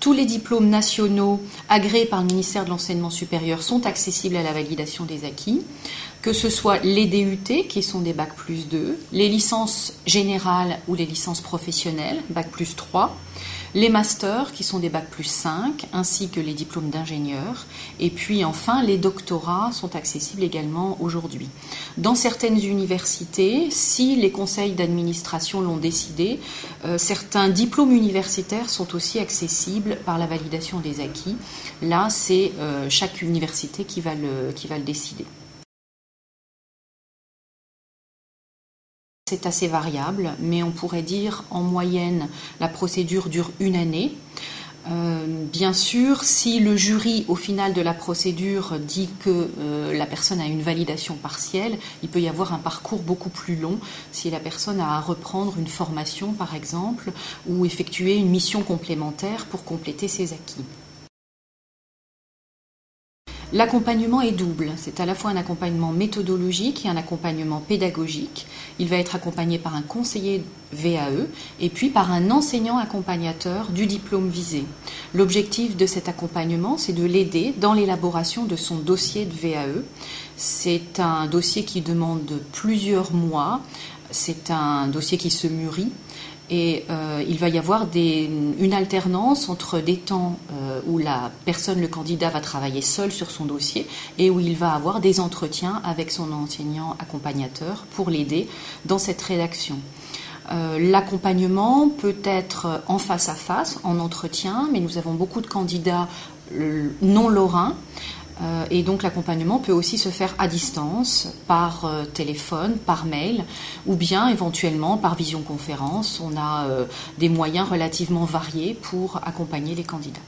Tous les diplômes nationaux agréés par le ministère de l'Enseignement supérieur sont accessibles à la validation des acquis, que ce soit les DUT, qui sont des Bac plus 2, les licences générales ou les licences professionnelles, Bac plus 3, les masters, qui sont des Bac plus 5, ainsi que les diplômes d'ingénieur, et puis enfin les doctorats sont accessibles également aujourd'hui. Dans certaines universités, si les conseils d'administration l'ont décidé, certains diplômes universitaires sont aussi accessibles par la validation des acquis. Là, c'est chaque université qui va le décider. C'est assez variable, mais on pourrait dire en moyenne la procédure dure 1 année. Bien sûr, si le jury au final de la procédure dit que la personne a une validation partielle, il peut y avoir un parcours beaucoup plus long si la personne a à reprendre une formation par exemple ou effectuer une mission complémentaire pour compléter ses acquis. L'accompagnement est double, c'est à la fois un accompagnement méthodologique et un accompagnement pédagogique. Il va être accompagné par un conseiller VAE et puis par un enseignant accompagnateur du diplôme visé. L'objectif de cet accompagnement, c'est de l'aider dans l'élaboration de son dossier de VAE. C'est un dossier qui demande plusieurs mois, c'est un dossier qui se mûrit. Et il va y avoir une alternance entre des temps où la personne, le candidat, va travailler seul sur son dossier et où il va avoir des entretiens avec son enseignant accompagnateur pour l'aider dans cette rédaction. L'accompagnement peut être en face à face, en entretien, mais nous avons beaucoup de candidats non lorrains. Et donc l'accompagnement peut aussi se faire à distance, par téléphone, par mail, ou bien éventuellement par visioconférence. On a des moyens relativement variés pour accompagner les candidats.